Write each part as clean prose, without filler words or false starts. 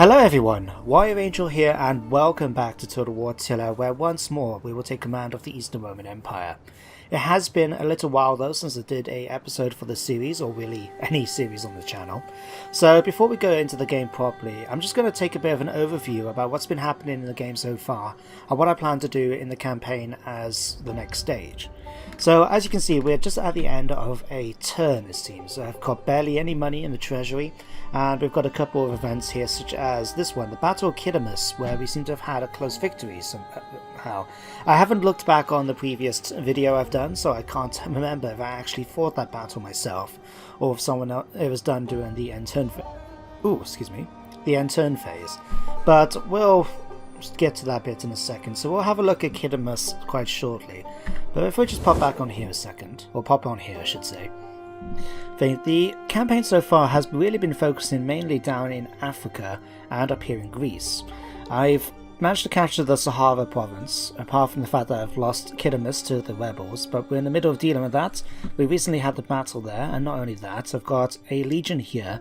Hello everyone, Warrior Angel here and welcome back to Total War Attila, where once more we will take command of the Eastern Roman Empire. It has been a little while though since I did a episode for the series, or really any series on the channel. So before we go into the game properly, I'm just going to take a bit of an overview about what's been happening in the game so far, and what I plan to do in the campaign as the next stage. So as you can see, we're just at the end of a turn it seems. I've got barely any money in the treasury, and we've got a couple of events here such as this one, the Battle of Kidamus, where we seem to have had a close victory somehow. I haven't looked back on the previous video I've done, so I can't remember if I actually fought that battle myself, or if someone else, it was done during the end turn phase. But we'll get to that bit in a second, so we'll have a look at Kidamus quite shortly. But if we just pop back on here a second, or pop on here I should say. The campaign so far has really been focusing mainly down in Africa and up here in Greece. I've managed to capture the Sahara province, apart from the fact that I've lost Kidamus to the rebels, but we're in the middle of dealing with that. We recently had the battle there, and not only that, I've got a legion here.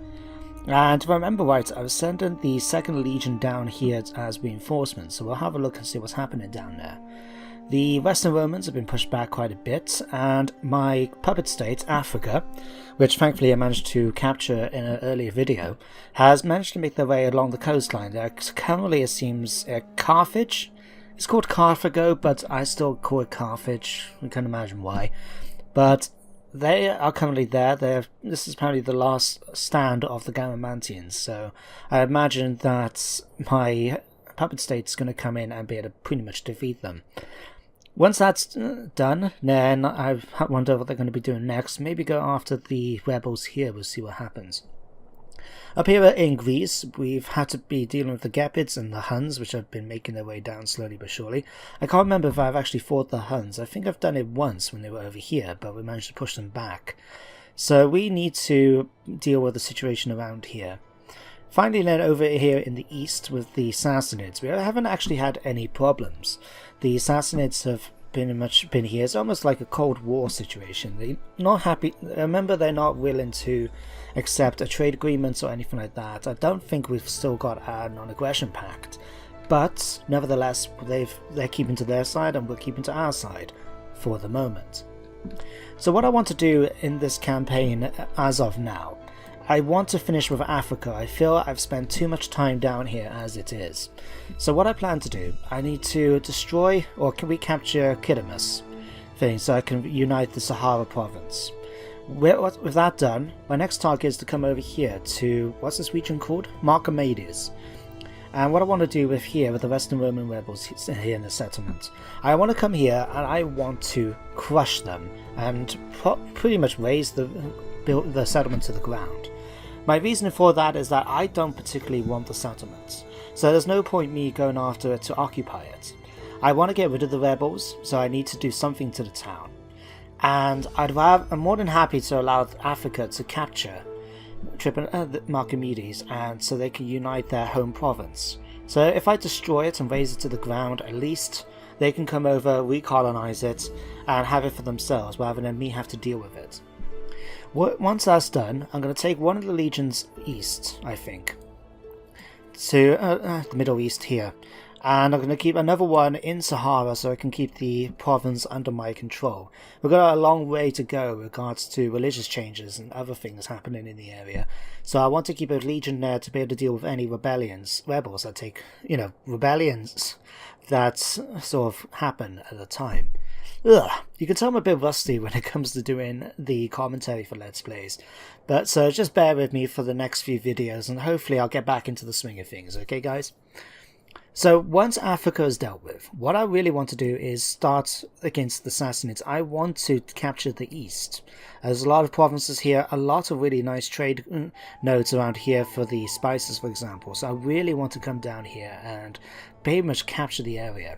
And if I remember right, I was sending the 2nd Legion down here as reinforcements, so we'll have a look and see what's happening down there. The Western Romans have been pushed back quite a bit, and my puppet state, Africa, which thankfully I managed to capture in an earlier video, has managed to make their way along the coastline. Currently it seems Carthage. It's called Carthago, but I still call it Carthage. You can imagine why. But they are currently there. This is apparently the last stand of the Garamantians, so I imagine that my puppet state is going to come in and be able to pretty much defeat them. Once that's done, then I wonder what they're going to be doing next. Maybe go after the rebels here, we'll see what happens. Up here in Greece, we've had to be dealing with the Gepids and the Huns, which have been making their way down slowly but surely. I can't remember if I've actually fought the Huns. I think I've done it once when they were over here, but we managed to push them back. So we need to deal with the situation around here. Finally then over here in the east with the Sassanids, we haven't actually had any problems. The Sassanids have been here. It's almost like a Cold War situation. They're not happy. Remember, they're not willing to accept a trade agreement or anything like that. I don't think we've still got a non-aggression pact, but nevertheless they're keeping to their side and we're keeping to our side for the moment. So what I want to do in this campaign as of now, I want to finish with Africa. I feel I've spent too much time down here as it is. So what I plan to do, I need to destroy or recapture Kidamus so I can unite the Sahara province. With that done, my next target is to come over here to, what's this region called? Marcomedes. And what I want to do with the Western Roman rebels here in the settlement, I want to come here and I want to crush them and pretty much raise the settlement to the ground. My reason for that is that I don't particularly want the settlement, so there's no point me going after it to occupy it. I want to get rid of the rebels, so I need to do something to the town. And I'm more than happy to allow Africa to capture Marcomedes, and so they can unite their home province. So if I destroy it and raise it to the ground, at least they can come over, recolonize it, and have it for themselves, rather than me have to deal with it. Once that's done, I'm going to take one of the legions east, I think, to the Middle East here, and I'm going to keep another one in Sahara so I can keep the province under my control. We've got a long way to go with regards to religious changes and other things happening in the area, so I want to keep a legion there to be able to deal with any rebellions that sort of happen at the time. You can tell I'm a bit rusty when it comes to doing the commentary for Let's Plays, but so just bear with me for the next few videos and hopefully I'll get back into the swing of things, okay guys? So once Africa is dealt with, what I really want to do is start against the Sassanids. I want to capture the east. There's a lot of provinces here, a lot of really nice trade nodes around here for the spices, for example, so I really want to come down here and pretty much capture the area.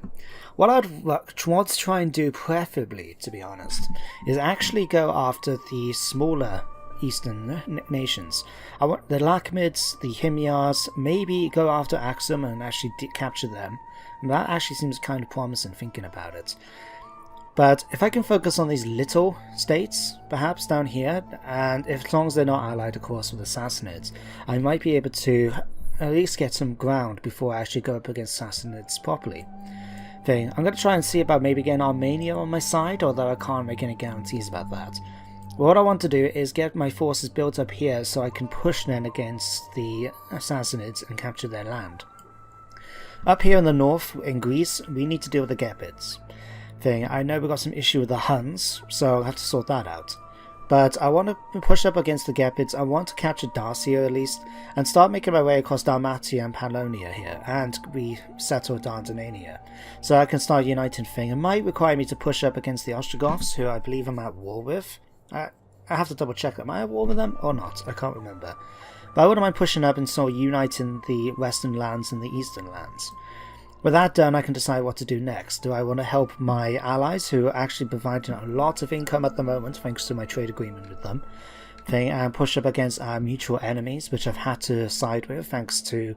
What I'd want to try and do, preferably, to be honest, is actually go after the smaller eastern nations. I want the Lakhmids, the Himyars, maybe go after Axum and actually capture them. And that actually seems kind of promising thinking about it. But if I can focus on these little states, perhaps down here, and as long as they're not allied, of course, with the Sassanids, I might be able to at least get some ground before I actually go up against Sassanids properly. I'm going to try and see about maybe getting Armenia on my side, although I can't make any guarantees about that. What I want to do is get my forces built up here so I can push them against the Sassanids and capture their land. Up here in the north, in Greece, we need to deal with the Gepids. I know we've got some issue with the Huns, so I'll have to sort that out. But I want to push up against the Gepids, I want to capture Dacia at least, and start making my way across Dalmatia and Pannonia here, and resettle Dardania. So I can start uniting things. It might require me to push up against the Ostrogoths, who I believe I'm at war with. I have to double check, am I at war with them or not? I can't remember. But I wouldn't mind pushing up and sort of uniting the western lands and the eastern lands. With that done, I can decide what to do next. Do I want to help my allies, who are actually providing a lot of income at the moment, thanks to my trade agreement with them, and push up against our mutual enemies, which I've had to side with, thanks to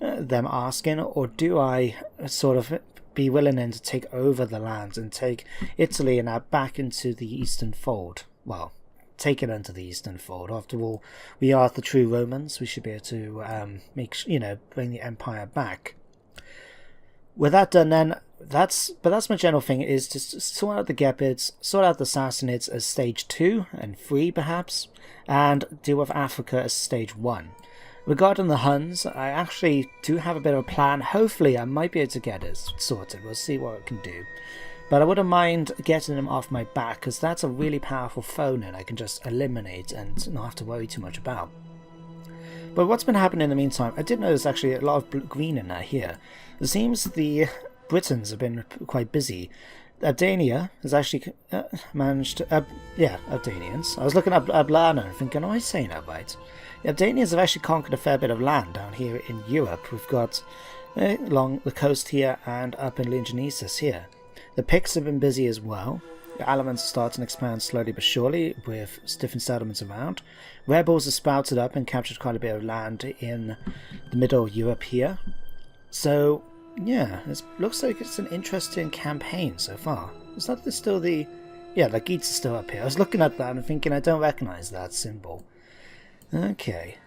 them asking, or do I sort of be willing then to take over the lands and take Italy and add back into the Eastern fold? Well, take it into the Eastern fold. After all, we are the true Romans. We should be able to bring the empire back. With that done, then that's my general thing, is to sort out the Gepids, sort out the Sassanids as stage 2 and 3 perhaps, and deal with Africa as stage 1. Regarding the Huns, I actually do have a bit of a plan. Hopefully I might be able to get it sorted. We'll see what I can do. But I wouldn't mind getting them off my back, because that's a really powerful foe and I can just eliminate and not have to worry too much about. But what's been happening in the meantime, I did notice actually a lot of green in here. It seems the Britons have been quite busy. Abdania has actually managed to... Abdanians. I was looking up Ablana and thinking, am I saying that right? The Abdanians have actually conquered a fair bit of land down here in Europe. We've got along the coast here and up in Longinesis here. The Picts have been busy as well. The Alamans are starting to expand slowly but surely with different settlements around. Rebels have sprouted up and captured quite a bit of land in the middle of Europe here. So, yeah, it looks like it's an interesting campaign so far. Is that still the... Yeah, the Geats are still up here. I was looking at that and thinking I don't recognise that symbol. Okay.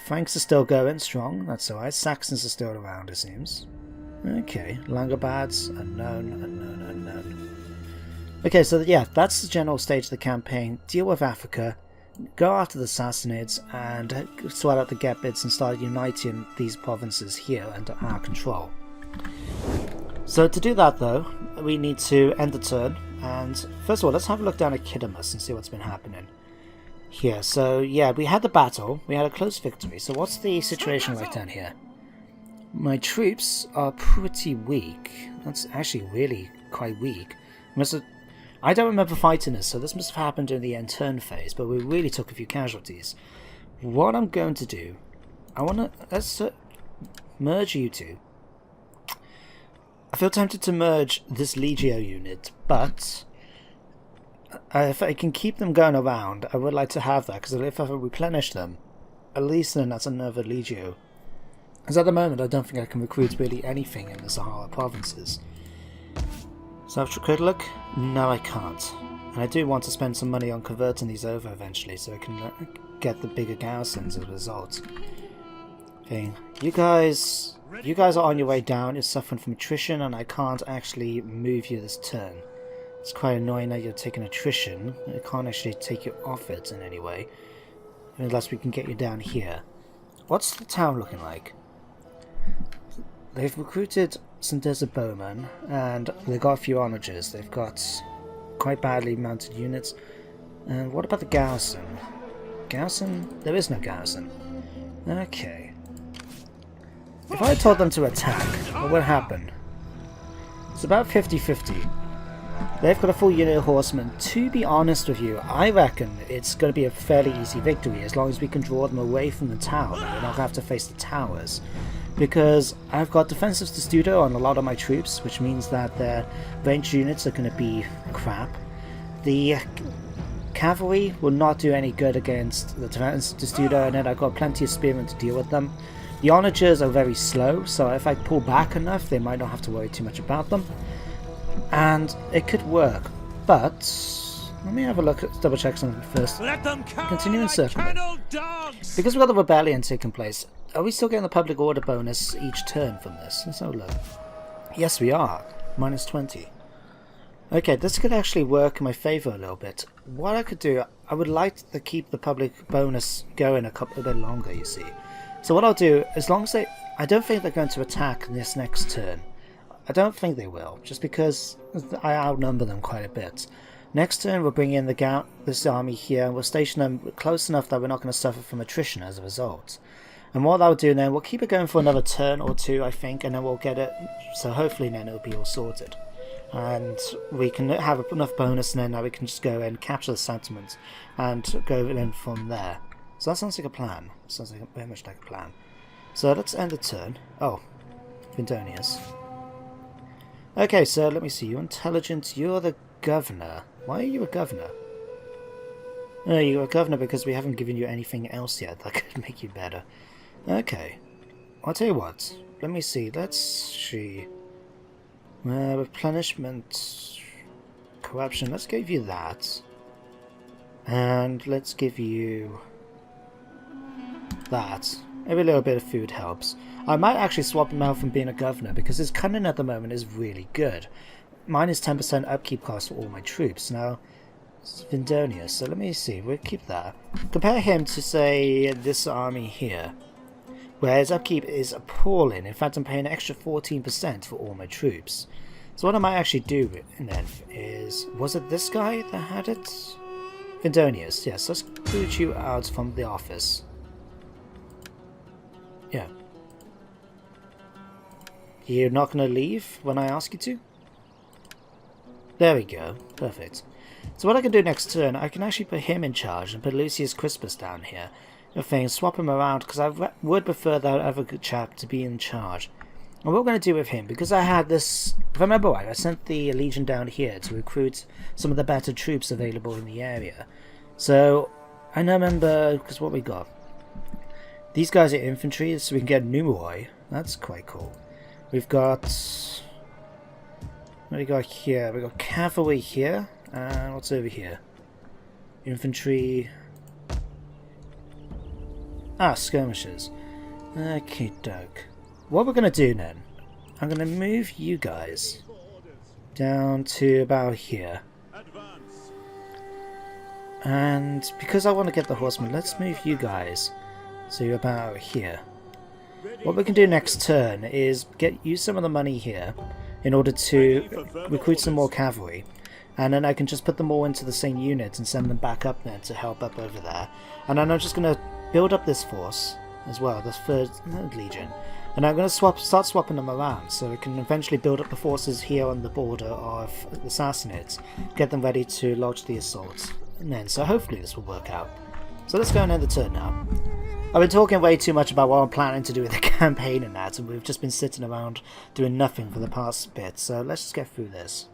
Franks are still going strong, that's alright. Saxons are still around, it seems. Okay, Langobards, unknown. Okay, so yeah, that's the general stage of the campaign. Deal with Africa, go after the Sassanids, and sort out the Gepids and start uniting these provinces here under our control. So to do that though, we need to end the turn, and first of all, let's have a look down at Kidamus and see what's been happening here. So yeah, we had the battle, we had a close victory, so what's the situation like down here? My troops are pretty weak. That's actually really quite weak. I don't remember fighting this, so this must have happened during the end turn phase, but we really took a few casualties. What I'm going to do, let's merge you two. I feel tempted to merge this Legio unit, but if I can keep them going around, I would like to have that, because if I replenish them, at least then that's another Legio. Because at the moment I don't think I can recruit really anything in the Sahara provinces. So have a quick look? No, I can't. And I do want to spend some money on converting these over eventually so I can get the bigger garrisons as a result. Okay, you guys are on your way down. You're suffering from attrition and I can't actually move you this turn. It's quite annoying that you're taking attrition. I can't actually take you off it in any way. Unless we can get you down here. What's the town looking like? They've recruited some desert bowmen, and they've got a few onagers. They've got quite badly mounted units. And what about the garrison? Garrison? There is no garrison. Okay. If I told them to attack, what would happen? It's about 50-50. They've got a full unit of horsemen. To be honest with you, I reckon it's going to be a fairly easy victory as long as we can draw them away from the town and we don't have to face the towers. Because I've got defensive testudo on a lot of my troops, which means that their ranged units are going to be crap. The cavalry will not do any good against the defensive testudo, and then I've got plenty of spearmen to deal with them. The onagers are very slow, so if I pull back enough, they might not have to worry too much about them. And it could work, but let me have a look, double check something first. Continue encirclement. Because we've got the rebellion taking place, are we still getting the public order bonus each turn from this? Let's have a look. Yes, we are. Minus 20. Okay, this could actually work in my favour a little bit. What I could do, I would like to keep the public bonus going a bit longer, you see. So what I'll do, as long as I don't think they're going to attack this next turn. I don't think they will, just because I outnumber them quite a bit. Next turn we'll bring in this army here, and we'll station them close enough that we're not going to suffer from attrition as a result. And what that'll do then, we'll keep it going for another turn or two, I think, and then we'll get it, so hopefully then it'll be all sorted. And we can have enough bonus, and then now we can just go and capture the settlement and go in from there. So that sounds like a plan. Sounds like very much like a plan. So let's end the turn. Oh, Vindonius. Okay, so let me see. You're intelligent. You're the governor. Why are you a governor? No, you're a governor because we haven't given you anything else yet that could make you better. Okay. I'll tell you what. Let me see. Let's see. Replenishment. Corruption. Let's give you that. And let's give you that. Every little bit of food helps. I might actually swap him out from being a governor because his cunning at the moment is really good. Mine is 10% upkeep cost for all my troops. Now, it's Vindonius, so let me see. We'll keep that. Compare him to, say, this army here, where his upkeep is appalling. In fact, I'm paying an extra 14% for all my troops. So what I might actually do then is... Was it this guy that had it? Vindonius, yes. Let's boot you out from the office. Yeah. You're not going to leave when I ask you to? There we go. Perfect. So what I can do next turn, I can actually put him in charge and put Lucius Crispus down here. Swap him around because I would prefer that other good chap to be in charge. And what we're going to do with him, because I had this... If I remember right, I sent the Legion down here to recruit some of the better troops available in the area. So, I now remember... Because what we got? These guys are infantry, so we can get Numeroi. That's quite cool. We've got... What do we got here? We got cavalry here. And what's over here? Infantry... Ah, skirmishers. Okay, Doug. What we're going to do then, I'm going to move you guys down to about here. And because I want to get the horsemen, let's move you guys to about here. What we can do next turn is use some of the money here in order to recruit some more cavalry. And then I can just put them all into the same unit and send them back up there to help up over there. And then I'm just going to build up this force as well, the 3rd Legion. And I'm going to start swapping them around so we can eventually build up the forces here on the border of the Sassanids, get them ready to launch the assault. And then, so hopefully this will work out. So let's go and end the turn now. I've been talking way too much about what I'm planning to do with the campaign and that, and we've just been sitting around doing nothing for the past bit, so let's just get through this.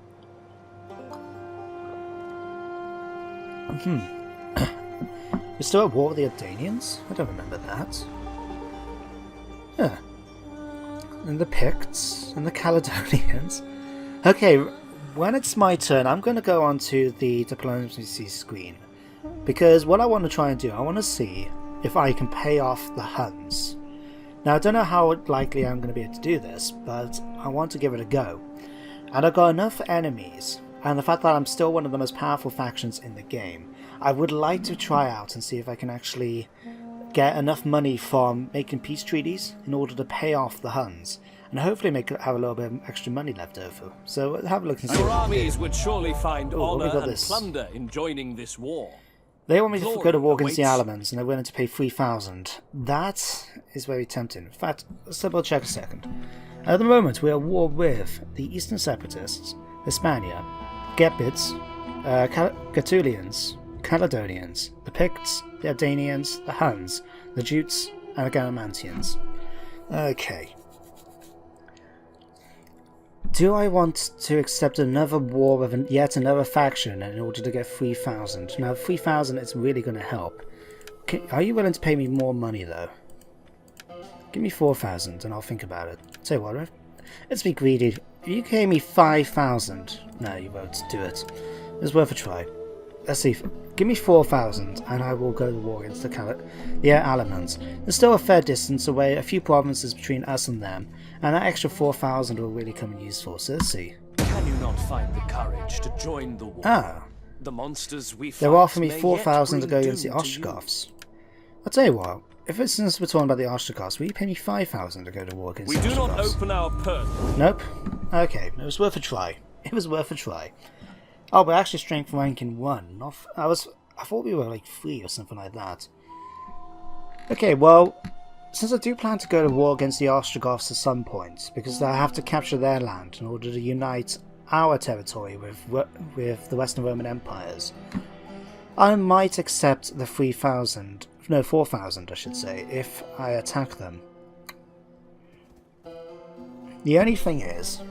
We're still at war with the Ardanians? I don't remember that. Yeah. And the Picts, and the Caledonians. Okay, when it's my turn, I'm going to go onto the diplomacy screen. Because what I want to try and do, I want to see if I can pay off the Huns. Now, I don't know how likely I'm going to be able to do this, but I want to give it a go. And I've got enough enemies, and the fact that I'm still one of the most powerful factions in the game, I would like to try out and see if I can actually get enough money from making peace treaties in order to pay off the Huns, and hopefully have a little bit of extra money left over. So have a look and see. Your armies would surely find honor and plunder in joining this war. They want me to go to war against the Alamans, and they're willing to pay 3,000. That is very tempting. In fact, let's double check a second. At the moment, we are at war with the Eastern Separatists, Hispania, Gepids, Gaetulians, Caledonians, the Picts, the Ardanians, the Huns, the Jutes, and the Garamantians. Okay. Do I want to accept another war with yet another faction in order to get 3,000? Now, 3,000 is really going to help. Are you willing to pay me more money, though? Give me 4,000 and I'll think about it. Tell you what, let's be greedy. If you pay me 5,000... No, you won't do it. It's worth a try. let's see, give me 4,000 and I will go to war against the Alamans. There's still a fair distance away, a few provinces between us and them, and that extra 4,000 will really come in useful, so let's see. Can you not find the courage to join the war? Ah. The monsters we They're offering me 4,000 to go against the Ostrogoths. I'll tell you what, if it's since we're talking about the Ostrogoths, will you pay me 5,000 to go to war against the Ostrogoths? We do not open our purse. Nope. Okay, it was worth a try. It was worth a try. Oh, but actually strength ranking 1. I thought we were like 3 or something like that. Okay, well, since I do plan to go to war against the Ostrogoths at some point, because I have to capture their land in order to unite our territory with the Western Roman Empires, I might accept the 4,000 I should say, if I attack them. The only thing is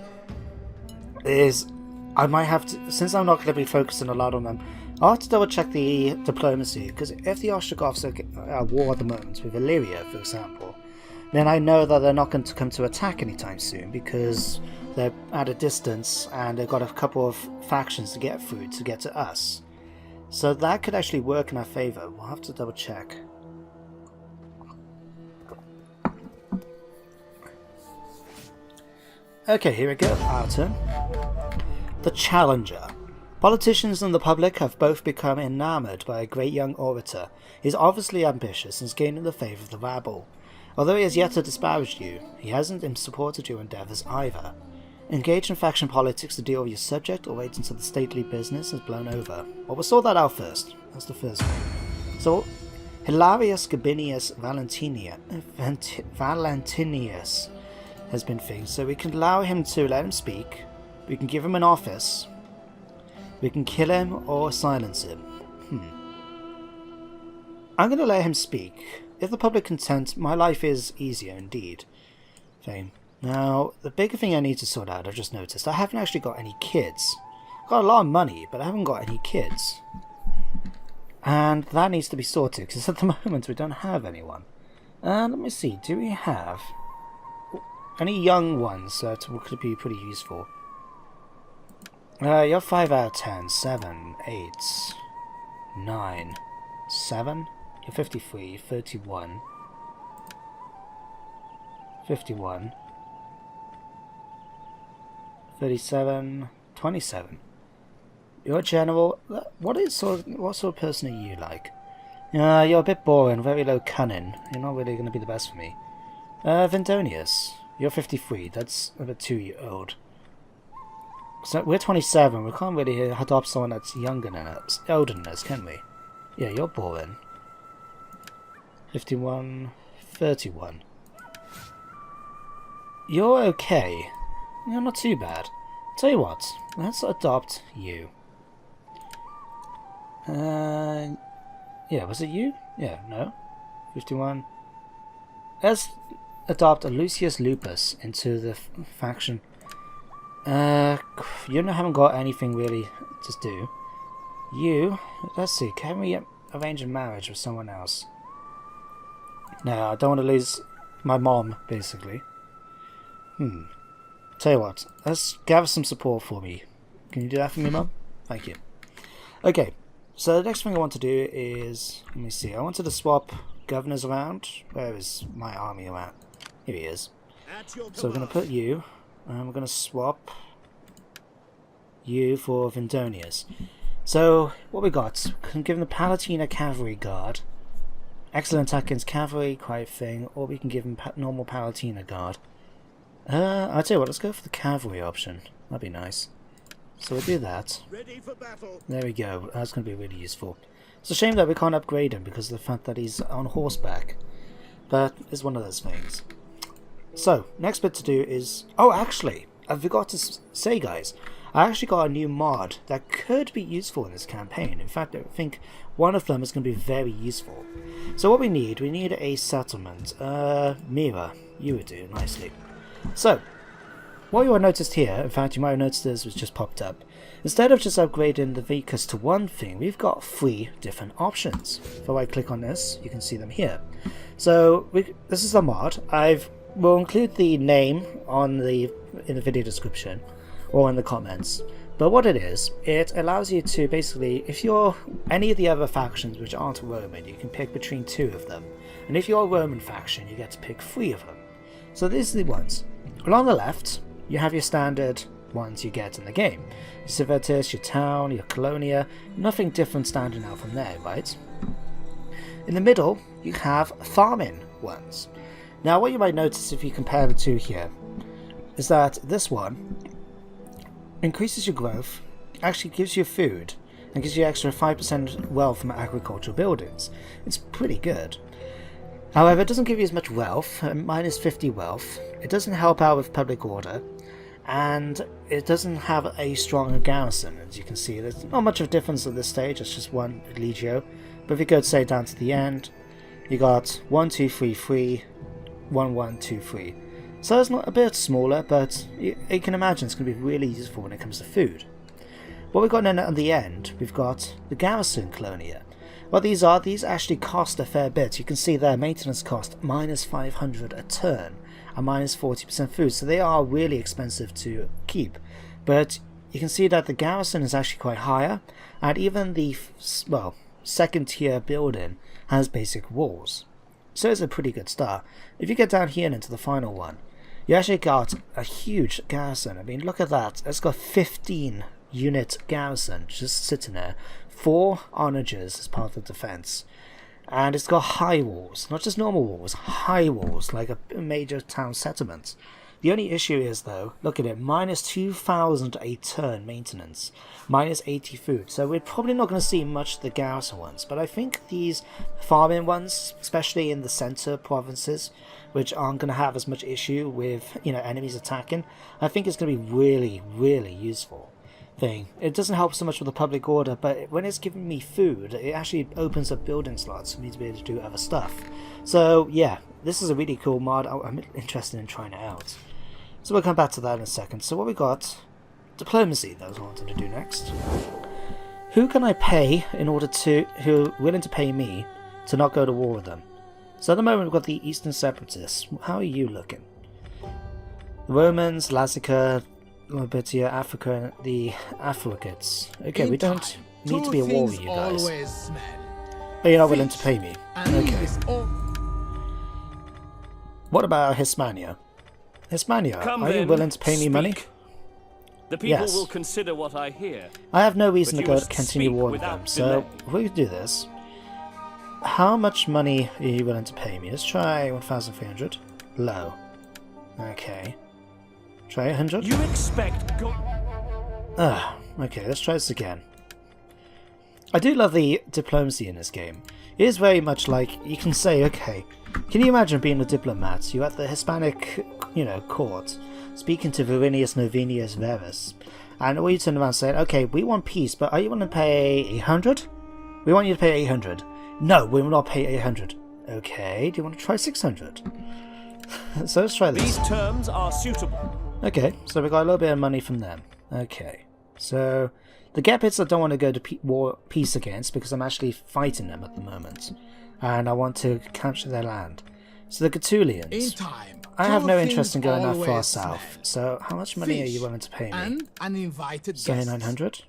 I might have to, since I'm not going to be focusing a lot on them, I'll have to double check the diplomacy, because if the Ostrogoths are at war at the moment with Illyria, for example, then I know that they're not going to come to attack anytime soon, because they're at a distance and they've got a couple of factions to get through to get to us. So that could actually work in our favour. We'll have to double check. Okay, here we go, our turn. The Challenger. Politicians and the public have both become enamoured by a great young orator. He is obviously ambitious and is gaining the favour of the rabble. Although he has yet to disparage you, he hasn't supported your endeavours either. Engage in faction politics to deal with your subject, or wait until the stately business is blown over. Well, we'll sort that out first. That's the first thing. So, Hilarius Gabinius Valentinius has been fixed, so we can allow him to let him speak, we can give him an office, we can kill him or silence him. I'm going to let him speak. If the public content, my life is easier indeed. Fame. Now, the bigger thing I need to sort out, I've just noticed, I haven't actually got any kids. I've got a lot of money, but I haven't got any kids. And that needs to be sorted, because at the moment we don't have anyone. Let me see, do we have any young ones that could be pretty useful? You're 5 out of 10, 7, 8, 9, 7, you're 53, 31, 51, 37, 27. You're a general. What sort of person are you like? You're a bit boring, very low cunning. You're not really going to be the best for me. Vindonius, you're 53. That's a bit too old. So we're 27. We can't really adopt someone that's younger than us, older than us, can we? Yeah, you're boring. 51, 31. You're okay. You're not too bad. Tell you what, let's adopt you. Yeah, was it you? Yeah, no. 51. Let's adopt a Lucius Lupus into the faction. You haven't got anything really to do. You, let's see, can we arrange a marriage with someone else? No, I don't want to lose my mom, basically. Tell you what, let's gather some support for me. Can you do that for me, Mum? Thank you. Okay, so the next thing I want to do is, let me see, I wanted to swap governors around. Where is my army around? Here he is. So we're going to put you, and we're going to swap you for Vindonius. So, what we got? We can give him the Palatina Cavalry Guard. Excellent attack against cavalry, quite a thing, or we can give him normal Palatina Guard. I'll tell you what, let's go for the cavalry option. That'd be nice. So we'll do that. Ready for battle. There we go. That's going to be really useful. It's a shame that we can't upgrade him because of the fact that he's on horseback. But it's one of those things. So, next bit to do is... Oh, actually, I forgot to say, guys. I actually got a new mod that could be useful in this campaign. In fact, I think one of them is going to be very useful. So what we need a settlement. Mira, you would do nicely. So, what you will notice here, in fact you might have noticed this was just popped up, instead of just upgrading the Vicus to one thing, we've got 3 different options. If I click on this, you can see them here. So, this is a mod. We'll include the name in the video description. or in the comments. But what it is, it allows you to basically, if you're any of the other factions which aren't Roman, you can pick between 2 of them. And if you're a Roman faction, you get to pick 3 of them. So these are the ones. Along the left, you have your standard ones you get in the game. Your Civitas, your town, your Colonia, nothing different standing out from there, right? In the middle, you have farming ones. Now what you might notice if you compare the 2 here, is that this one increases your growth, actually gives you food, and gives you extra 5% wealth from agricultural buildings. It's pretty good. However, it doesn't give you as much wealth, minus 50 wealth, it doesn't help out with public order, and it doesn't have a stronger garrison. As you can see, there's not much of a difference at this stage, it's just 1 legio. But if you go, say, down to the end, you got 1, 2, 3, 3, 1, 1, 2, 3. So it's not a bit smaller, but you can imagine it's going to be really useful when it comes to food. What we've got then at the end, we've got the garrison colonia. What these are, these actually cost a fair bit. You can see their maintenance cost minus 500 a turn and minus 40% food, so they are really expensive to keep. But you can see that the garrison is actually quite higher, and even the, well, second tier building has basic walls. So it's a pretty good start. If you get down here into the final one, you actually got a huge garrison. I mean, look at that. It's got 15 unit garrison just sitting there. 4 onagers as part of the defense. And it's got high walls, not just normal walls, high walls, like a major town settlement. The only issue is, though, look at it, minus 2,000 a turn maintenance, minus 80 food. So we're probably not going to see much of the garrison ones, but I think these farming ones, especially in the center provinces, which aren't going to have as much issue with, enemies attacking, I think it's going to be really, really useful thing. It doesn't help so much with the public order, but when it's giving me food, it actually opens up building slots for me to be able to do other stuff. So yeah, this is a really cool mod. I'm interested in trying it out. So we'll come back to that in a second. So what we got, diplomacy, that was what I wanted to do next. Who can I pay in order to, who are willing to pay me to not go to war with them? So at the moment we've got the Eastern Separatists. How are you looking? The Romans, Lazica, Lobitia, Africa, and the Africans. Okay, we don't need to be at war with you guys. But you're not willing to pay me. Okay. What about Hispania? Hispania, are you willing to pay me money? The people will consider what I hear. I have no reason to go continue war with them, so if we do this, how much money are you willing to pay me? Let's try 1,300. Low. Okay. Try 100. You expect okay, let's try this again. I do love the diplomacy in this game. It is very much like, you can say, okay, can you imagine being a diplomat? You're at the Hispanic, court, speaking to Verinius Novenius Verus, and all you turn around saying, okay, we want peace, but are you willing to pay 800? We want you to pay 800. No, we will not pay 800. Okay, do you want to try 600? So let's try this. These terms are suitable. Okay, so we got a little bit of money from them. Okay, so the Gepids I don't want to go to peace against because I'm actually fighting them at the moment, and I want to capture their land. So the Gaetulians, I have no interest in going that far south. So how much money are you willing to pay me? Say 900.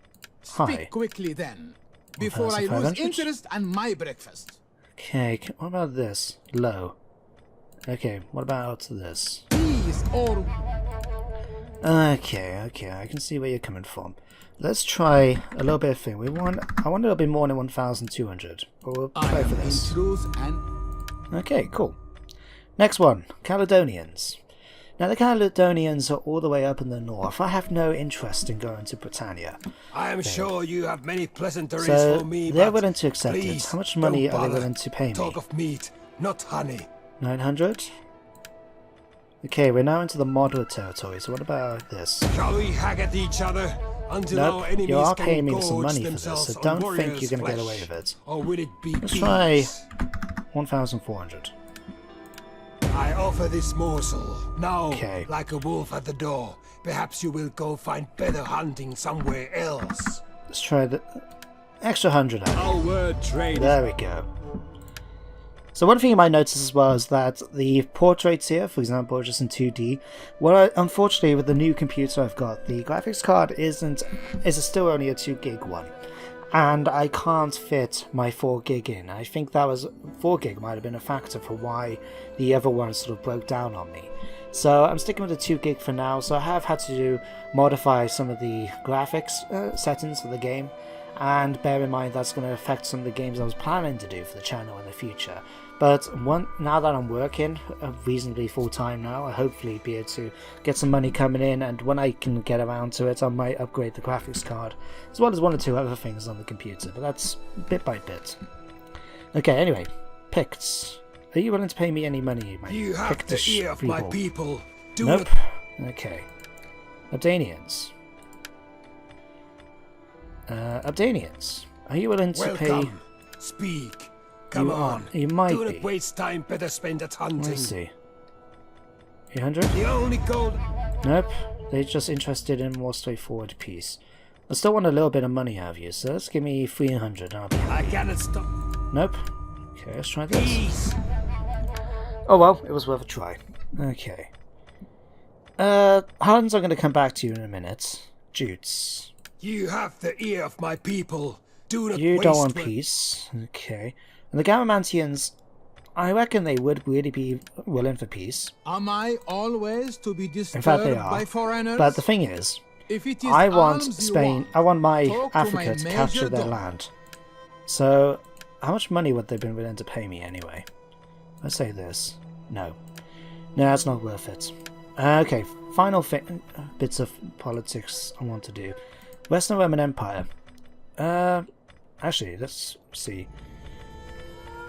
Hi. Quickly then, before I lose interest and my breakfast. Okay, what about this? Low. Okay, what about this? Okay, I can see where you're coming from. Let's try a little bit of thing. I want a little bit more than 1,200. But we'll try for this. Okay, cool. Next one, Caledonians. Now the Caledonians are all the way up in the north. I have no interest in going to Britannia. I am sure you have many pleasantries for me, they're willing to accept it. How much money are they willing to pay me? Talk of meat, not honey. 900? Okay, we're now into the moderate territory, so what about this? Shall we hack at each other until our enemies you are can paying me some gorge money for this, themselves so don't on think you're going to get warrior's away with it. Or will it be Let's peace? try 1,400. I offer this morsel. Now, Okay. like a wolf at the door, perhaps you will go find better hunting somewhere else. Let's try the extra 100 out. Our word trade. There we go. So one thing you might notice as well is that the portraits here, for example, are just in 2D. Well, unfortunately, with the new computer I've got, the graphics card is still only a 2 gig one, and I can't fit my 4 gig in. I think that was 4 gig might have been a factor for why the other one sort of broke down on me. So I'm sticking with the 2 gig for now. So I have had to modify some of the graphics settings for the game. And bear in mind that's going to affect some of the games I was planning to do for the channel in the future. But now that I'm working reasonably full time now, I'll hopefully be able to get some money coming in, and when I can get around to it I might upgrade the graphics card, as well as 1 or 2 other things on the computer, but that's bit by bit. Okay, anyway, Picts. Are you willing to pay me any money, mate? You have the ear of my people. Do nope. it. Okay. Abdanians. Abdanians. Are you willing to pay... Speak. Come on. You might Do be. not waste time. Better spend it hunting. Let's see. 800? The only gold... Nope. They're just interested in more straightforward peace. I still want a little bit of money out of you, so let's give me 300 and I'll be happy. I cannot stop. Nope. Okay, let's try this. Peace. Oh well, it was worth a try. Okay. Hans, I'm going to come back to you in a minute. Jutes. You have the ear of my people. Do not You waste don't want peace. Okay. And the Garamantians, I reckon they would really be willing for peace. Am I always to be In fact, they disturbed are. by foreigners? But the thing is, If it is I want arms you Spain, I want my talk to Africa my to capture their major land. So, how much money would they have been willing to pay me anyway? Let's say this. No. No, that's not worth it. Okay, final bits of politics I want to do. Western Roman Empire. Actually, let's see.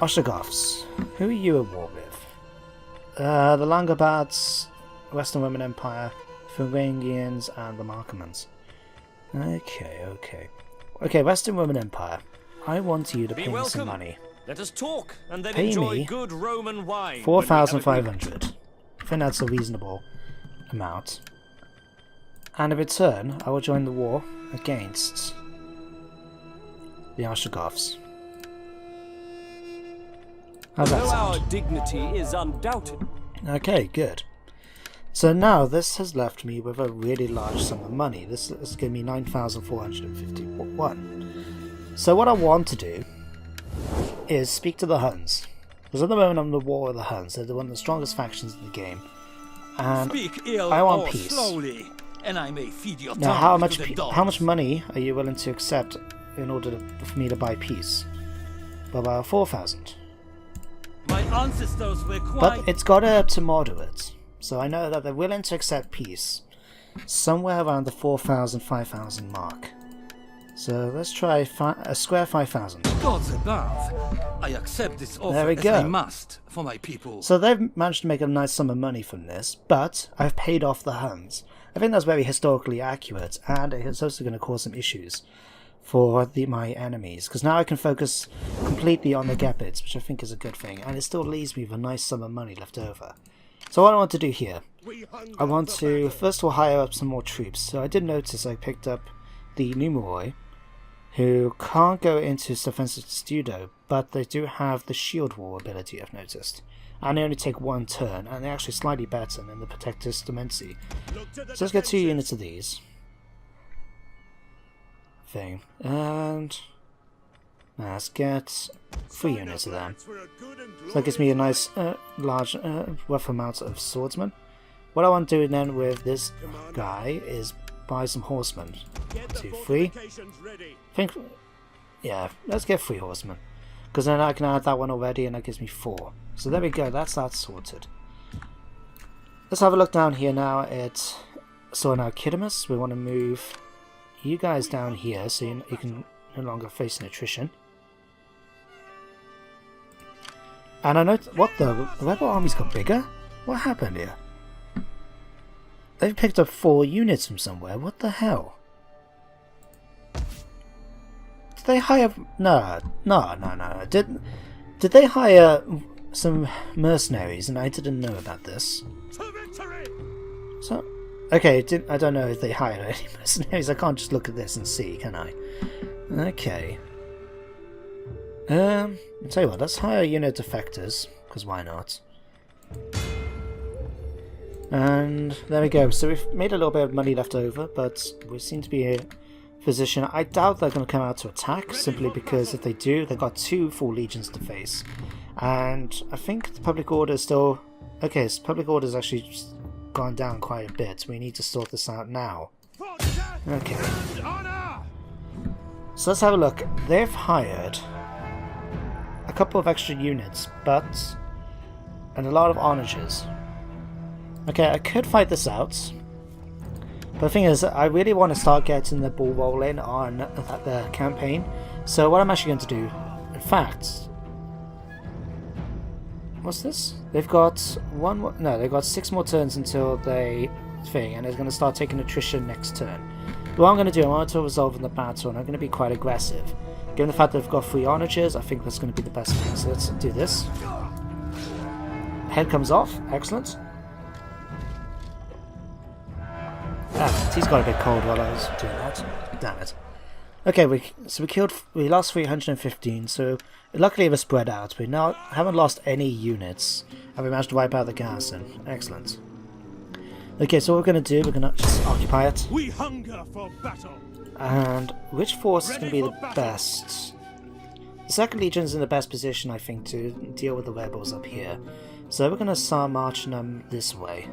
Ostrogoths. Who are you at war with? The Langobards, Western Roman Empire, Thuringians, and the Markomans. Okay, Western Roman Empire. I want you to pay me some money. Let us talk and then Pay enjoy me good Roman wine. 4,500. I think that's a reasonable amount. And in return, I will join the war against the Ostrogoths. How's that Though our sound? dignity is undoubted. Okay, good. So now this has left me with a really large sum of money. This is giving me 9,451. So what I want to do is speak to the Huns. Because at the moment I'm in the war with the Huns. They're one of the strongest factions in the game. And Speak ill I want or peace. slowly, and I may feed your Now, tongue to the dogs. how much money are you willing to accept in order for me to buy peace? About 4,000. My ancestors were quite... But it's got up to moderate. So I know that they're willing to accept peace somewhere around the 4,000, 5,000 mark. So let's try a square 5,000. Gods above, I accept this offer There we as go. I must for my people. So they've managed to make a nice sum of money from this, but I've paid off the Huns. I think that's very historically accurate, and it's also going to cause some issues for my enemies, because now I can focus completely on the Gepids, which I think is a good thing, and it still leaves me with a nice sum of money left over. So what I want to do here, I want to first of all hire up some more troops. So I did notice I picked up the Numeroi, who can't go into Offensive Studio, but they do have the Shield Wall ability, I've noticed. And they only take 1 turn, and they're actually slightly better than the Protectus Dimensi. So let's get 2 units of these. And let's get 3 units of them. So that gives me a nice, large, rough amount of swordsmen. What I want to do then with this guy is buy some horsemen. 1, 2, 3. Yeah, let's get 3 horsemen. Because then I can add that one already, and that gives me 4. So there we go, that's that sorted. Let's have a look down here now at Sornakidamus. We want to move you guys down here so you can no longer face an attrition. And I know what the rebel army's got bigger? What happened here? They've picked up 4 units from somewhere. What the hell? Did they hire? No. Did they hire some mercenaries and I didn't know about this? So. Okay, I don't know if they hired any mercenaries. I can't just look at this and see, can I? Okay. I'll tell you what, let's hire a unit of defectors, because why not? And there we go. So we've made a little bit of money left over, but we seem to be in a position. I doubt they're going to come out to attack, simply because if they do, they've got 2 full legions to face. And I think the public order is still... Okay, so public order has actually just gone down quite a bit. We need to sort this out now. Okay. So let's have a look. They've hired a couple of extra units, and a lot of onagers. Okay, I could fight this out, but the thing is, I really want to start getting the ball rolling on the campaign. So what I'm actually going to do, in fact, what's this? They've got they've got 6 more turns until they thing, and they're going to start taking attrition next turn. What I'm going to do, I want to resolve in the battle, and I'm going to be quite aggressive. Given the fact that they've got 3 onagers, I think that's going to be the best thing. So let's do this. Head comes off. Excellent. Ah, he's got a bit cold while I was doing that. Damn it. Okay, we lost 315, so luckily we're spread out. We now haven't lost any units, and we managed to wipe out the garrison. Excellent. Okay, so what we're going to do, we're going to just occupy it. We hunger for battle. And which force is going to be the best? The 2nd Legion's in the best position, I think, to deal with the rebels up here. So we're going to start marching them this way.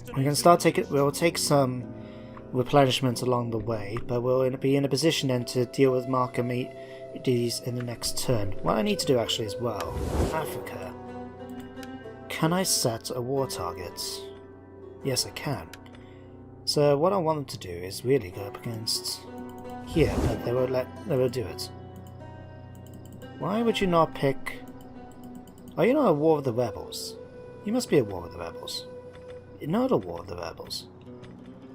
We're going to start taking... We'll take some replenishment along the way, but we'll be in a position then to deal with marker these in the next turn. What I need to do actually as well, Africa. Can I set a war target? Yes, I can. So what I want them to do is really go up against here, but they won't do it. Why would you not pick... Are you not at war with the rebels? You must be at war with the rebels. You're not at war with the rebels.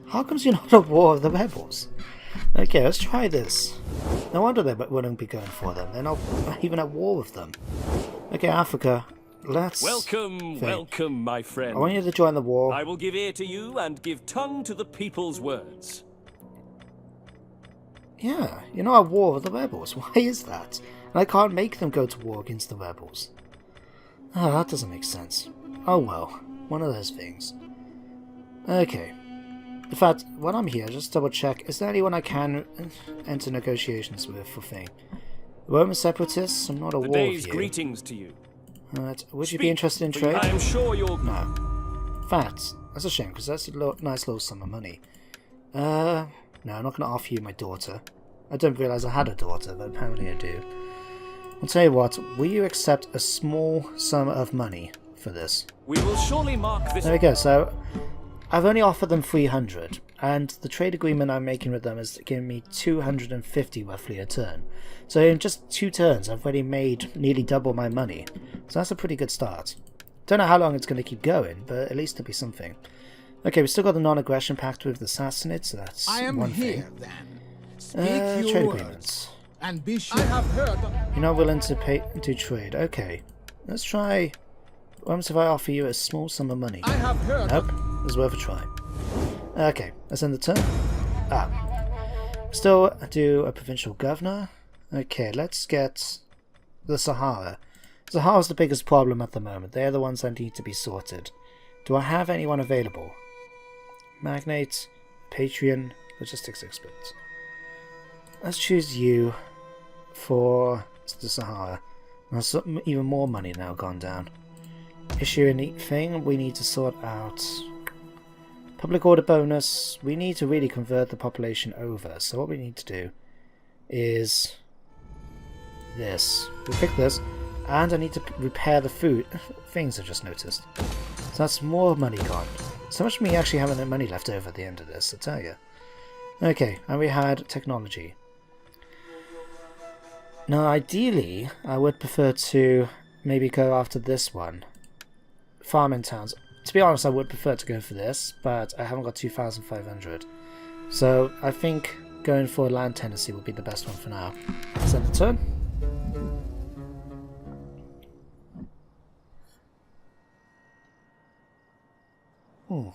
How comes you're not at war with the rebels? Okay, let's try this. No wonder they wouldn't be going for them. They're not even at war with them. Okay, Africa, let's... Welcome, my friend. I want you to join the war. I will give ear to you and give tongue to the people's words. Yeah, you're not at war with the rebels. Why is that? And I can't make them go to war against the rebels. Ah, that doesn't make sense. Oh well, one of those things. Okay. In fact, while I'm here, just double check, is there anyone I can enter negotiations with for thing? Roman separatists? I'm not at war with you. Greetings to you. Alright, would you be interested in trade? I am sure you're... No. In fact, that's a shame, because that's a nice little sum of money. No, I'm not going to offer you my daughter. I didn't realise I had a daughter, but apparently I do. I'll tell you what, will you accept a small sum of money for this? We will surely mark this... There we go, so I've only offered them 300, and the trade agreement I'm making with them is giving me 250 roughly a turn. So in just 2 turns I've already made nearly double my money. So that's a pretty good start. Don't know how long it's going to keep going, but at least it'll be something. Okay, we've still got the non-aggression pact with the Sassanids, so that's one thing. Then. Speak Trade your agreements. And be sure. I have heard. You're not willing to do trade. Okay, let's try. What happens if I offer you a small sum of money? I have heard. Nope, it's worth a try. Okay, let's end the turn. Still do a provincial governor. Okay, let's get the Sahara. Sahara's the biggest problem at the moment. They're the ones that need to be sorted. Do I have anyone available? Magnate, Patreon, logistics experts. Let's choose you for the Sahara. There's even more money now gone down. Issue a neat thing we need to sort out. Public order bonus. We need to really convert the population over. So what we need to do is this. We pick this, and I need to repair the food things I just noticed. So that's more money gone. So much me actually having money left over at the end of this, I tell you. Okay, and we had technology. Now, ideally, I would prefer to maybe go after this one. Farming towns. To be honest, I would prefer to go for this, but I haven't got 2,500. So, I think going for land tenancy would be the best one for now. Send the turn. Oh.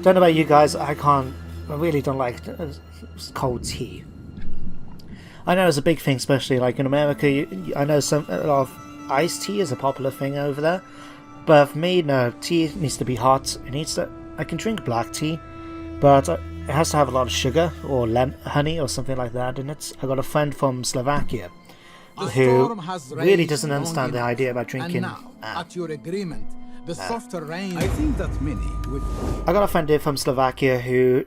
Don't know about you guys, I can't I really don't like cold tea. I know it's a big thing, especially like in America. I know a lot of iced tea is a popular thing over there, but for me, no. Tea needs to be hot. I can drink black tea, but it has to have a lot of sugar or honey or something like that in it. I got a friend from Slovakia who really doesn't understand the idea about drinking. Now, at your agreement, the softer rain. I think that many would. I got a friend here from Slovakia who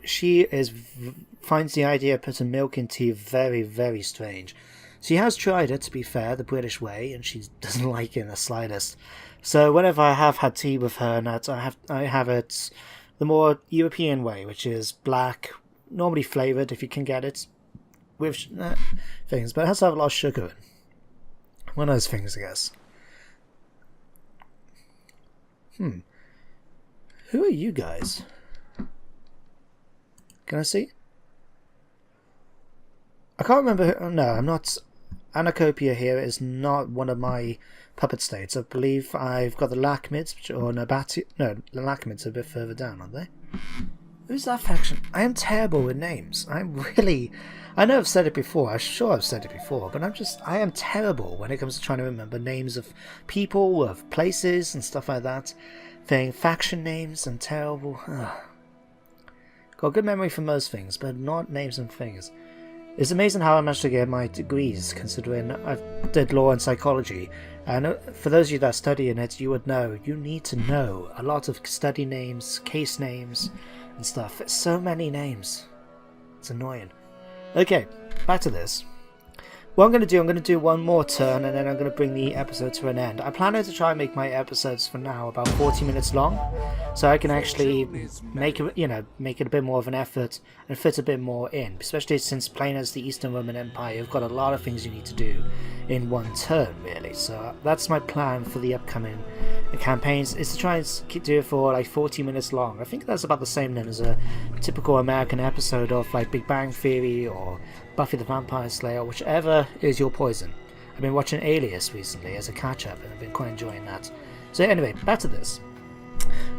finds the idea of putting milk in tea very, very strange. She has tried it, to be fair, the British way, and she doesn't like it in the slightest. So whenever I have had tea with her, and I have it the more European way, which is black, normally flavoured if you can get it, with things, but it has to have a lot of sugar in. One of those things, I guess. Who are you guys? Can I see? I can't remember. No, I'm not. Anacopia here is not one of my puppet states. I believe I've got the Lachmids, or Nabati. No, the Lachmids are a bit further down, aren't they? Who's that faction? I am terrible with names. I know I've said it before. I'm sure I've said it before, but I am terrible when it comes to trying to remember names of people, of places, and stuff like that. Faction names, I'm terrible. Got good memory for most things, but not names and things. It's amazing how I managed to get my degrees, considering I did law and psychology. And for those of you that study in it, you would know, you need to know a lot of study names, case names, and stuff. It's so many names. It's annoying. Okay, back to this. What I'm going to do one more turn, and then I'm going to bring the episode to an end. I plan to try and make my episodes for now about 40 minutes long, so I can actually make it, make it a bit more of an effort and fit a bit more in. Especially since playing as the Eastern Roman Empire, you've got a lot of things you need to do in one turn, really. So that's my plan for the upcoming campaigns, is to try and do it for like 40 minutes long. I think that's about the same then as a typical American episode of like Big Bang Theory or Buffy the Vampire Slayer, whichever is your poison. I've been watching Alias recently as a catch-up, and I've been quite enjoying that. So anyway, back to this.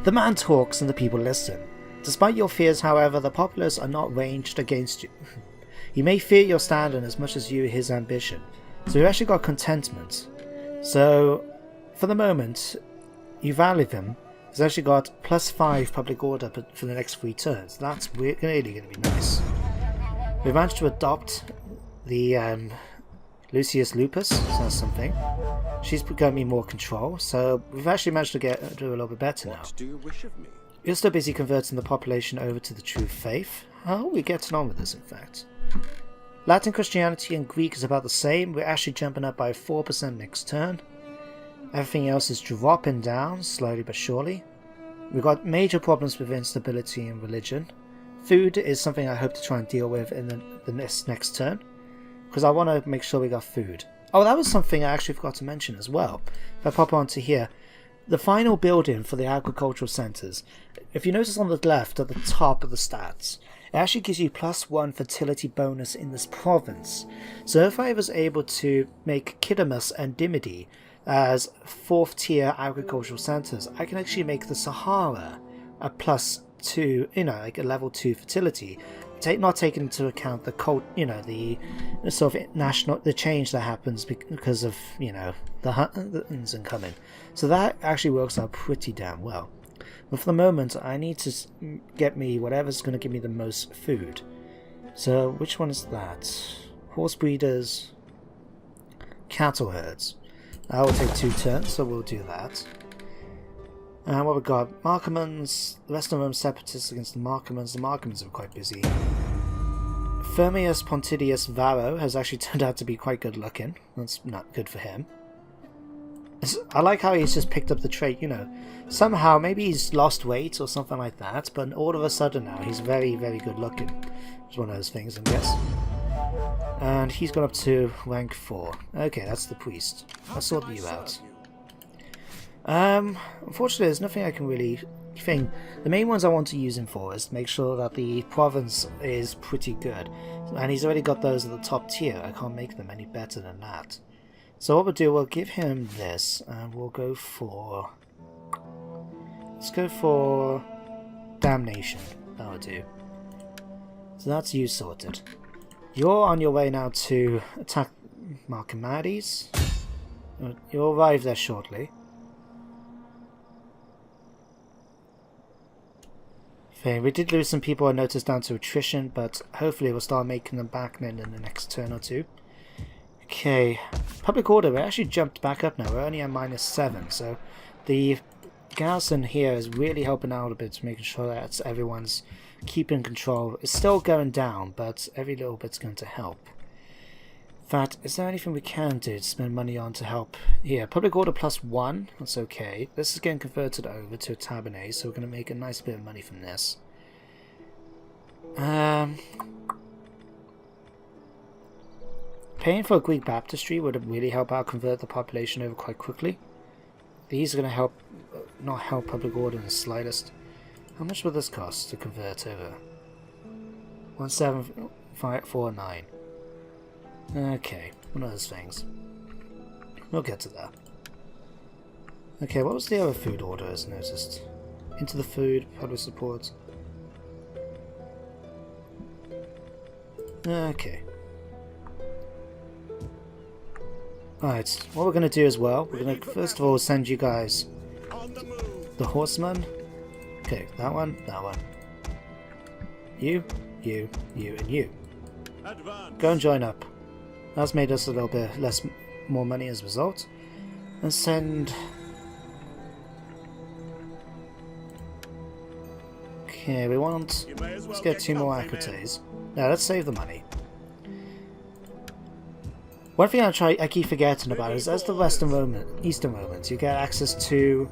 The man talks and the people listen. Despite your fears, however, the populace are not ranged against you. He may fear your standing as much as you his ambition. So you've actually got contentment. So, for the moment, you value them. He's actually got +5 public order for the next 3 turns. That's really going to be nice. We managed to adopt the Lucius Lupus, so that's something. She's given me more control, so we've actually managed to do a little bit better now. What do you wish of me? You're still busy converting the population over to the true faith. How are we getting on with this, in fact? Latin Christianity and Greek is about the same. We're actually jumping up by 4% next turn. Everything else is dropping down, slowly but surely. We've got major problems with instability and religion. Food is something I hope to try and deal with in the next turn, because I want to make sure we got food. Oh, that was something I actually forgot to mention as well. If I pop onto here, the final building for the agricultural centres, if you notice on the left at the top of the stats, it actually gives you +1 fertility bonus in this province. So if I was able to make Kidamus and Dimity as 4th tier agricultural centres, I can actually make the Sahara a +2, like a level 2 fertility. Not taking into account the the sort of the change that happens because of the Huns and coming. So that actually works out pretty damn well. But for the moment, I need to get me whatever's going to give me the most food. So which one is that? Horse breeders, cattle herds. That will take 2 turns, so we'll do that. And what we got? Markomans, the rest of them separatists against the Markomans. The Markomans are quite busy. Firmius Pontidius Varro has actually turned out to be quite good looking. That's not good for him. I like how he's just picked up the trait, Somehow, maybe he's lost weight or something like that, but all of a sudden now he's very, very good looking. It's one of those things, I guess. And he's gone up to rank 4. Okay, that's the priest. I'll sort you out. Unfortunately, there's nothing I can really think. The main ones I want to use him for is to make sure that the province is pretty good. And he's already got those at the top tier. I can't make them any better than that. So what we'll do, we'll give him this, and we'll go for... Let's go for Damnation. That'll do. So that's you sorted. You're on your way now to attack Marcomedes. You'll arrive there shortly. Okay, we did lose some people I noticed down to attrition, but hopefully we'll start making them back in the next turn or two. Okay, public order, we actually jumped back up now. We're only at -7, so the garrison here is really helping out a bit, making sure that everyone's keeping control. It's still going down, but every little bit's going to help. In fact, is there anything we can do to spend money on to help here? Public order +1, that's okay. This is getting converted over to a tabernet, so we're going to make a nice bit of money from this. Paying for a Greek baptistry would really help out convert the population over quite quickly. These are going to help, not help public order in the slightest. How much will this cost to convert over? 1749. Okay, one of those things. We'll get to that. Okay, what was the other food order as noticed? Into the food, public support. Okay. Alright, what we're going to do as well, we're going to first of all send you guys the horseman. Okay, that one. You, and you. Go and join up. That's made us a little bit more money as a result. And send... Okay, we want... Let's get 2 more Acrites. Now, let's save the money. One thing I keep forgetting about is as the Eastern Romans, you get access to...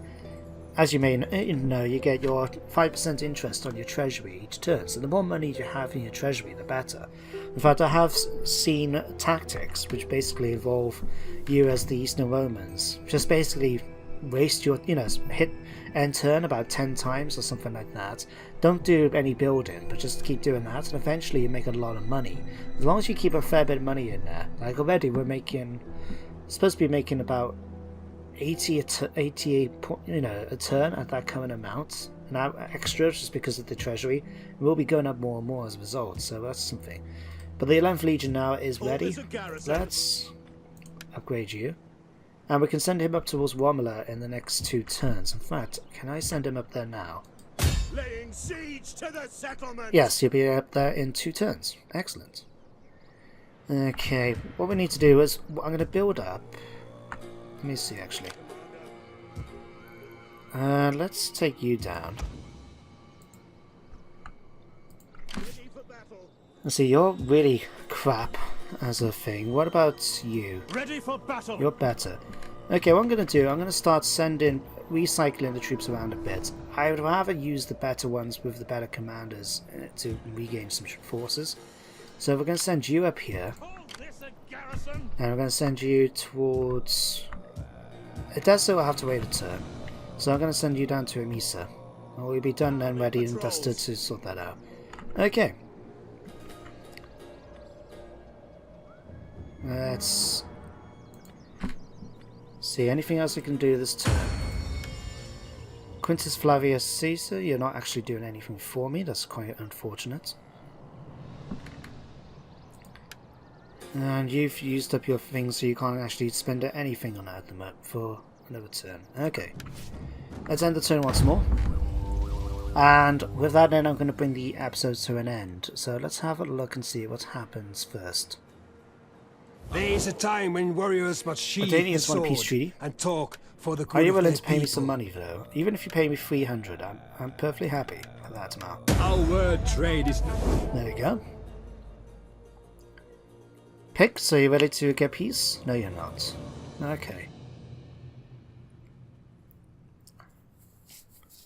As you may know, you get your 5% interest on your treasury each turn, so the more money you have in your treasury, the better. In fact, I have seen tactics which basically involve you as the Eastern Romans. Just basically waste your, hit end turn about 10 times or something like that. Don't do any building, but just keep doing that, and eventually you make a lot of money. As long as you keep a fair bit of money in there. Like already we're supposed to be making about 80 a turn at that current amount, and that extra just because of the treasury will be going up more and more as a result, so that's something. But the 11th Legion now is ready. Let's upgrade you, and we can send him up towards Romola in the next 2 turns. In fact, can I send him up there now? Laying siege to the settlement. Yes, he'll be up there in 2 turns. Excellent. Okay, what we need to do is I'm going to build up. Let me see, actually. Let's take you down. Let's see, you're really crap as a thing. What about you? Ready for battle. You're better. Okay, what I'm going to do, I'm going to start recycling the troops around a bit. I would rather use the better ones with the better commanders to regain some forces. So we're going to send you up here. And we're going to send you towards... It does so I have to wait a turn. So I'm going to send you down to Emesa. And we'll be done and ready and dusted to sort that out. Okay. Let's see, anything else we can do this turn? Quintus Flavius Caesar, you're not actually doing anything for me. That's quite unfortunate. And you've used up your things, so you can't actually spend anything on that at the moment for another turn. Okay. Let's end the turn once more. And with that then I'm going to bring the episode to an end. So let's have a look and see what happens first. There is a time when warriors must sheathe the sword peace treaty. and talk for the good Are you of willing their to pay me people. some money though? Even if you pay me 300, I'm perfectly happy with that amount. Our word trade is... There we go. Pick, so you're ready to get peace? No, you're not. Okay.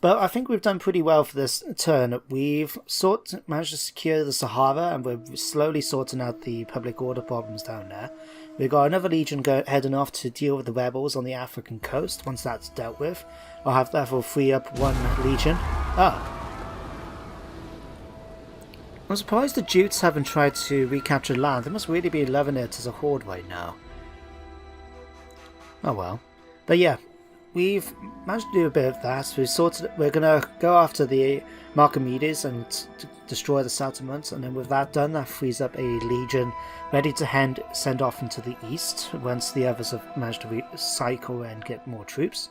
But I think we've done pretty well for this turn. We've managed to secure the Sahara, and we're slowly sorting out the public order problems down there. We've got another legion heading off to deal with the rebels on the African coast. Once that's dealt with, I'll have therefore free up 1 legion. Ah. I'm surprised the Jutes haven't tried to recapture land. They must really be loving it as a horde right now. Oh well. But yeah, we've managed to do a bit of that. We're going to go after the Marcomedes and destroy the settlement, and then with that done, that frees up a legion ready to send off into the east once the others have managed to recycle and get more troops.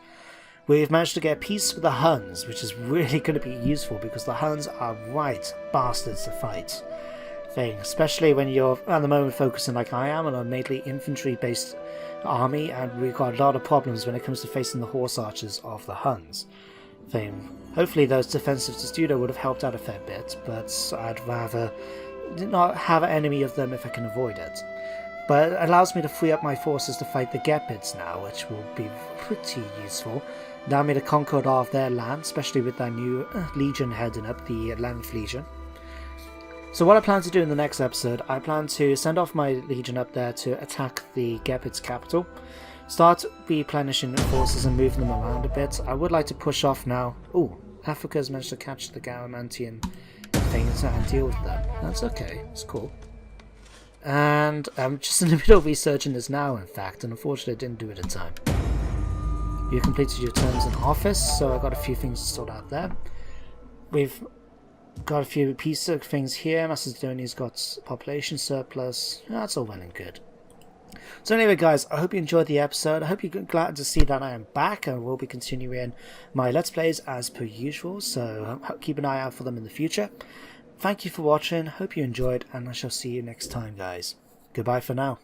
We've managed to get peace with the Huns, which is really going to be useful because the Huns are right bastards to fight. Especially when you're at the moment focusing like I am on a mainly infantry based army, and we've got a lot of problems when it comes to facing the horse archers of the Huns. Hopefully those defensive testudo would have helped out a fair bit, but I'd rather not have an enemy of them if I can avoid it. But it allows me to free up my forces to fight the Gepids now, which will be pretty useful. Allow me to conquer all of their land, especially with that new legion heading up, the 11th Legion. So what I plan to do in the next episode, I plan to send off my legion up there to attack the Gepid's capital, start replenishing forces and moving them around a bit. I would like to push off now. Ooh, Africa's managed to catch the Garamantian things and deal with them. That's okay, it's cool. And I'm just in the middle of researching this now, in fact, and unfortunately I didn't do it in time. You completed your terms in office, so I got a few things to sort out there. We've got a few pieces of things here. Macedonia's got population surplus. That's all well and good. So anyway guys, I hope you enjoyed the episode. I hope you're glad to see that I am back and will be continuing my Let's Plays as per usual, so keep an eye out for them in the future. Thank you for watching, hope you enjoyed, and I shall see you next time guys. Goodbye for now.